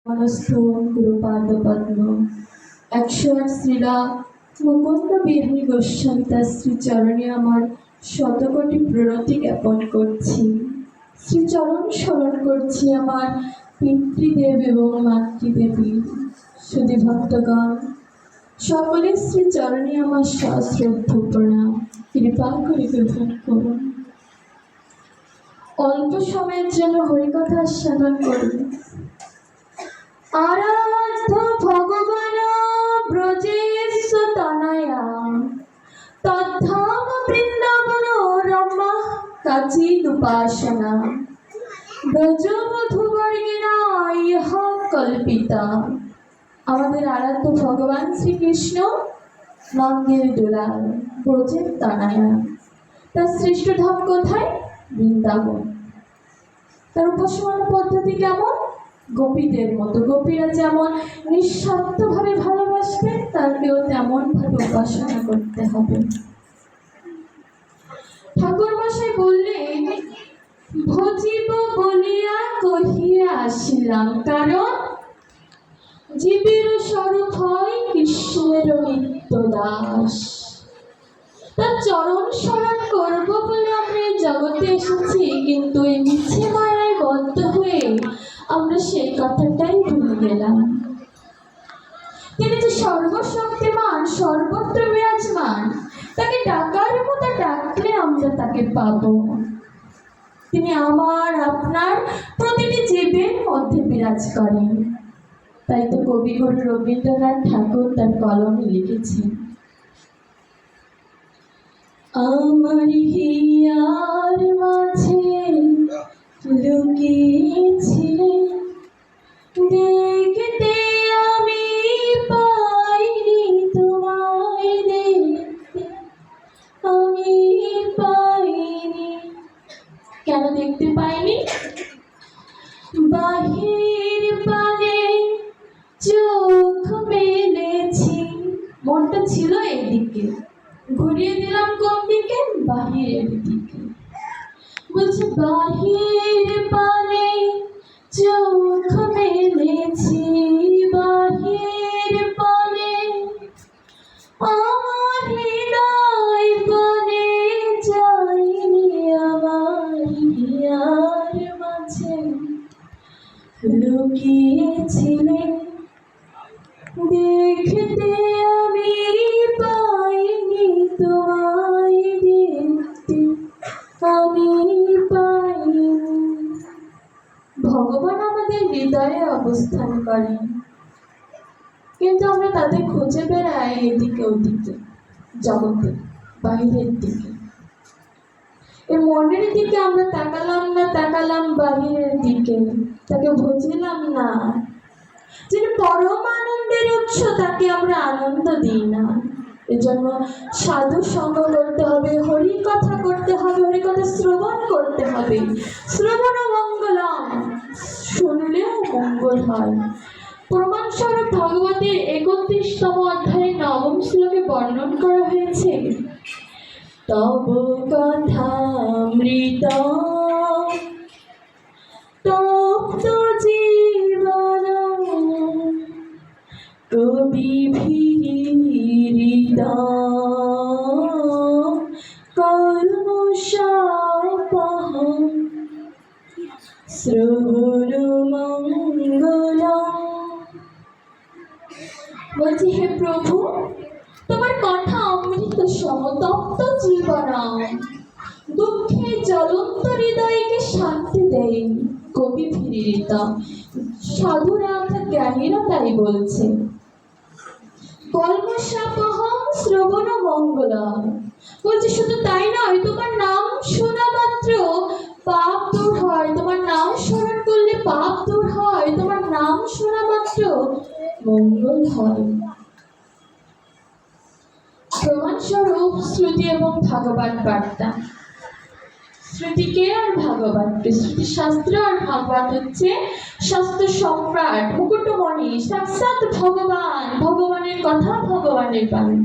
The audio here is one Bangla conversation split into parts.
মনস্থ গুরুপাদ পদ্ম 108 শ্রীলা মুকুন্দ বিহারী গোস্বামী তার শ্রীচরণে আমার শতকোটি প্রণতি জ্ঞাপন করছি। শ্রীচরণ স্মরণ করছি আমার পিতৃদেব এবং মাতৃদেবী। সুধী ভক্তগণ, সকলের শ্রীচরণে আমার সশ্রদ্ধ প্রণাম। কৃপা করে গ্রহণ করুন। অল্প সময়ের জন্য হরিকথা শ্রবণ করুন। আরাধ্য ভগবান ব্রজেশ্বতনয়া তদ্ধাম বৃন্দাবন রমা কাচিদুপাসনা ব্রজবধূবর্গেণা ইহ কল্পিতা। আমাদের আরাধ্য ভগবান শ্রীকৃষ্ণ নন্দের দোলাল ব্রজের তনয়া। তার শ্রেষ্ঠ ধাম কোথায়? বৃন্দাবন। তার উপাসনার পদ্ধতি কেমন? গোপীদের মতো। গোপীরা যেমন নিঃস্বার্থভাবে ভালোবাসবেন, তাকেও তেমন ভাবে উপাসনা করতে হবে। ঠাকুর মশাই বললেন, ভজিব বলিয়া কহিয়া আসিলাম, কারণ জীবের স্বরূপ হয় কৃষ্ণের নিত্য দাস। তার চরণ স্মরণ করব বলে আমরা এই জগতে এসেছি, কিন্তু এই মিছে মায়ায় বদ্ধ হয়ে আমরা সেই কথাটাই ভুলে গেলাম। তিনি যে সর্বশক্তিমান, সর্বত্র বিরাজমান, তাকে ডাকার মতো ডাকলে আমরা তাকে পাবো। তিনি আমার আপনার প্রতিটি জীবের মধ্যে বিরাজ করেন। তাই তো কবিগুরু রবীন্দ্রনাথ ঠাকুর তার কলমে লিখেছেন, আমার হিয়ার মাঝে লুকিয়েছিলেন, দেখতে আমি পাইনি তোমায়, দেখতে আমি পাইনি। কেন দেখতে পাইনি? বাহির পানে চোখ মেলেছি, মনটা ছিল এদিকে, ঘুরিয়ে দিলাম কোন দিকে? বাহিরের দিকে। বলছে বাহির পানে চোখ মেলেছি, বাহির পানে আমার হৃদয় পানে যাইনি, আমার হিয়ার মাঝে লুকিয়েছিলেন, দেখতে আমি পাইনি তোমায়, দেখতে আমি পাইনি। ভগবান আমাদের হৃদয়ে অবস্থান করেন, কিন্তু আমরা তাদের খুঁজে বেড়াই এদিকে ওদিকে, জগতে বাইরের দিকে। এই মনের দিকে আমরা তাকালাম না, তাকালাম বাহিরের দিকে, তাকে বুঝলাম না। যিনি পরম আনন্দের উৎস, তাকে আমরা আনন্দ দিই না। এজন্য সাধু সঙ্গ করতে হবে, হরি কথা করতে হবে, হরি কথা শ্রবণ করতে হবে। শ্রবণ মঙ্গলম, শুনলেও মঙ্গল হয়। প্রমাণস্বরূপ ভাগবতের 31তম অধ্যায়ে 9ম শ্লোকে বর্ণন করা হয়েছে, তব কথামৃত তপ্ত জীবন কবিভিরিত কর্মশাপহম শ্রবণমঙ্গলম। বলছি, হে প্রভু, তোমার কথা অমৃত সম, তপ্ত জীবন, দুঃখে জ্বলন্ত হৃদয়কে শান্তি দেয়। কবি ফিরিত, সাধুরা অর্থাৎ জ্ঞানীরা তাই বলছে। কর্মশাপহম শ্রবণ মঙ্গলম, বলছে শুধু তাই নয়, তোমার নাম শোনা মাত্র পাপ দূর হয়, তোমার নাম স্মরণ করলে পাপ দূর হয়, তোমার নাম শোনা মাত্র মঙ্গল হয়। প্রমাণস্বরূপ শ্রুতি এবং ভাগবত বার্তা। শ্রুতিকে আর ভাগবতকে, শ্রুতি শাস্ত্র আর ভাগবত হচ্ছে শাস্ত্র সম্রাট, মুকুটমণি, সাক্ষাৎ ভগবান, ভগবানের কথা, ভগবানের বাণী।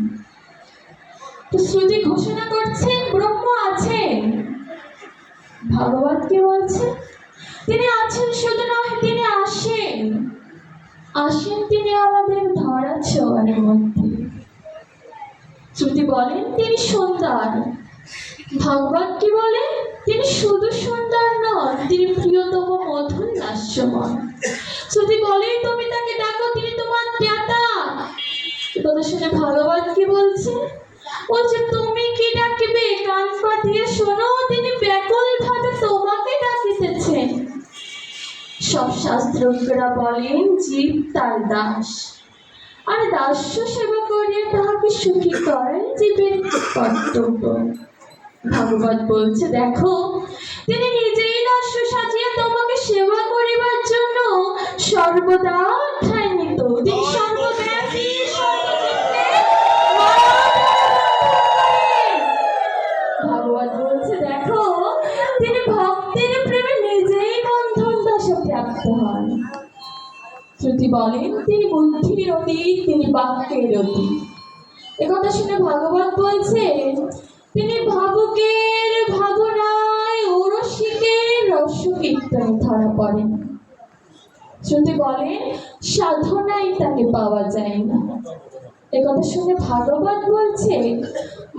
তো শ্রুতি ঘোষণা করছে ব্রহ্ম আছেন, ভাগবত কি বলছে? তিনি আছেন শুধু নয়, তিনি আসেন। আসেন তিনি আমাদের ধরা ছোঁয়ার মধ্যে। শ্রুতি বলেন তিনি সুন্দর, ভগবান কি বলে তিনি শুধু সুন্দর নন, তিনি প্রিয়তম মধুর নাস্যময়। শ্রুতি বলে তুমি তাকে ডাকো তিনি তোমার জ্ঞাতা। কথা শুনে ভগবান কি বলছে? বলছে তুমি কি ডাকিবে, কান পাতিয়ে শোনো, তিনি ব্যাকুল ভাবে তোমাকে ডাকিতেছেন। সব শাস্ত্রজ্ঞরা বলেন জীব তার দাস, আর দাস্য সেবা করিয়া তাহাকে সুখী করাই জীবের কর্তব্য। ভগবান বলছে দেখো তিনি নিজেই দাস্য সাজিয়া তোমাকে সেবা করিবার জন্য সর্বদা ধ্যানিত। তিনি সর্বব্যাপী, ভগবান বলছে দেখো তিনি ভক্তের প্রেমে নিজেই বন্ধন দশা প্রাপ্ত হন। শ্রুতি বলেন তিনি বুদ্ধির অতীত, তিনি বাক্যের অতীত। একথা শুনে ভগবান বলছে তিনি ভাবুকের ভাবনায় ও রসিকের রস কীর্তনে ধরা পড়েন। শ্রুতি বলেন সাধনায় তাকে পাওয়া যায় না। একথা শুনে ভাগবত বলছে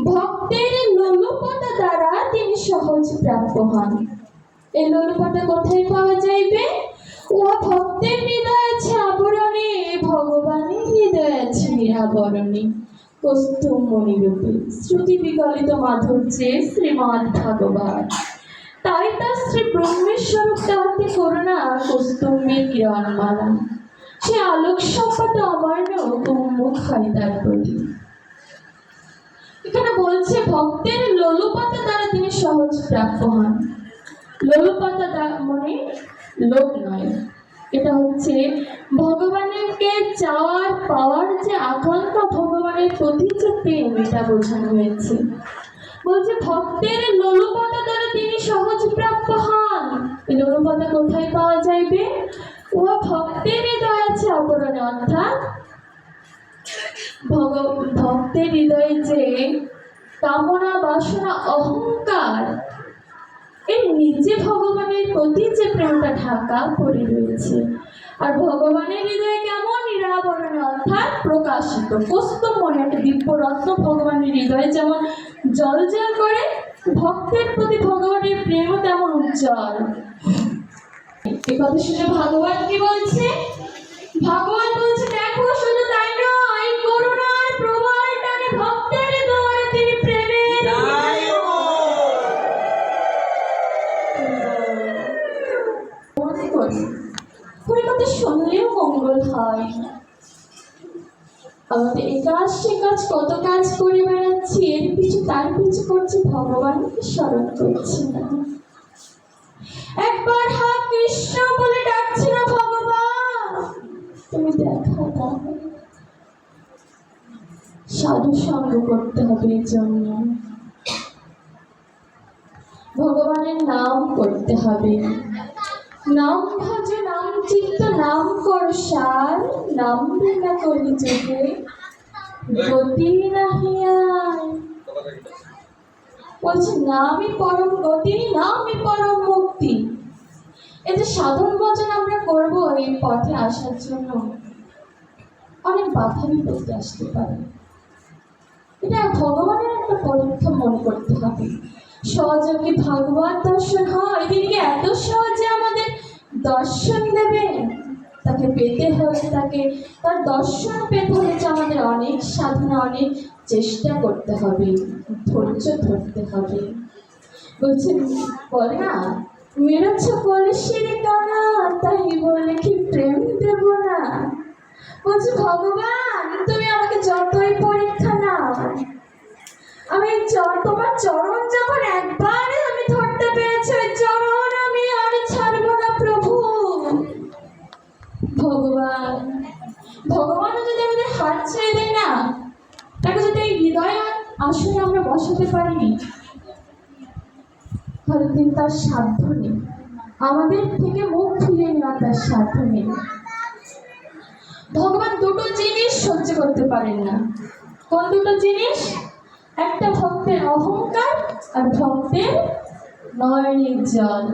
ভক্তের লোলুপতা দ্বারা তিনি সহজ প্রাপ্য হন। এই লোলুপতা কোথায় পাওয়া যাইবে? উহা ভক্তের হৃদয় আছে আবরণে, ভগবানের হৃদয় আছে নিরাবরণে। কৌস্তুভমণি রূপে শ্রুতি বিকলিত মাধুর্যে শ্রীমৎ ভাগবত। তাই তার শ্রী ব্রহ্মেশ্বর তাহাতে করুণা কৌস্তুভে কিরণমালা। সে আলোক সম্পদ অবর্ণ উন্মুখ হয় তার প্রতি। এখানে বলছে ভক্তের লোলুপতা দ্বারা তিনি সহজ প্রাপ্য হন। লোলুপতা মানে লোভ নয়, এটা হচ্ছে ভগবানকে চাওয়ার পাওয়ার যে আকাঙ্ক্ষা, ভগবানের প্রতি যে প্রেম, এটা বোঝানো হয়েছে। বলছে ভক্তের লোলুপতা দ্বারা তিনি সহজ প্রাপ্য হন। এই লোলুপতা কোথায় পাওয়া যাইবে? ও ভক্তের হৃদয় আছে আবরণে, অর্থাৎ ভক্তের হৃদয়ে যে কামনা বাসনা অহংকার, এই নিজে ভগবানের প্রতি যে প্রেমটা ঢাকা পড়ে রয়েছে। আর ভগবানের হৃদয়ে কেমন? নিরাবরণে, অর্থাৎ প্রকাশিত। কৌস্তুভমণি একটা দিব্যরত্ন ভগবানের হৃদয়ে যেমন জ্বলজ্বল করে, ভক্তের প্রতি ভগবানের প্রেমও তেমন উজ্জ্বল। এই কথা শুনে ভগবান কি বলছে? ভগবান বলছে দেখো শুধু তাই নয়, করুণার প্রবাহ টানে ভক্তের হৃদয়ে তিনি প্রেমের কথা শুনলেও মঙ্গল হয়। আমাদের এ কাজ সে কাজ কত কাজ করে বেড়াচ্ছি, এর পিছু তার পিছু করছি, ভগবানকে স্মরণ করছি না। একবার হা কৃষ্ণ বলে ডাকছি না, ভগবান তুমি দেখা দাও। সাধু সঙ্গ করতে হবে, এর জন্য ভগবানের নাম করতে হবে। নাম ভজ নাম চিত্ত নাম কর সার, নাম বিনা করি যুগে গতি নাহি আর। বলছে নামই পরম গতি, নামই পরম মুক্তি। এই যে সাধন ভজন আমরা করব, এই পথে আসার জন্য অনেক বাধা বিপত্তি আসতে পারে। এটা ভগবানের একটা পরীক্ষা মনে করতে হবে। সহযোগী ভাগবত দর্শন হয়, তিনি কি এত সহজে আমাদের দর্শন দেবেন? তাকে পেতে হলে, তাকে তার দর্শন পেতে হলে আমাদের অনেক সাধনা, অনেক চেষ্টা করতে হবে, ধৈর্য ধরতে হবে। বলছেন বলে না মেরেছ কলসির কানা, তাই বলে কি প্রেম দেব না? বলছে ভগবান তুমি আমাকে যতই পরীক্ষা নাও, আমি তোমার চরণ যখন একবার আমি ধরতে পেরেছি, ওই চরণ আমি আর ছাড়বো না প্রভু। ভগবান ভগবানও যদি আমাদের হাত ছেড়ে দেয় না, তাকে যদি এই হৃদয় আসলে আমরা বসাতে পারি, তাহলে কিন্তু তার সাধ্য নেই, আমাদের থেকে মুখ ফিরিয়ে নেওয়া তার সাধ্য নেই। ভগবান দুটো জিনিস সহ্য করতে পারেন না। কোন দুটো জিনিস? একটা ভক্তের অহংকার, আর ভক্তের নয়নের জল।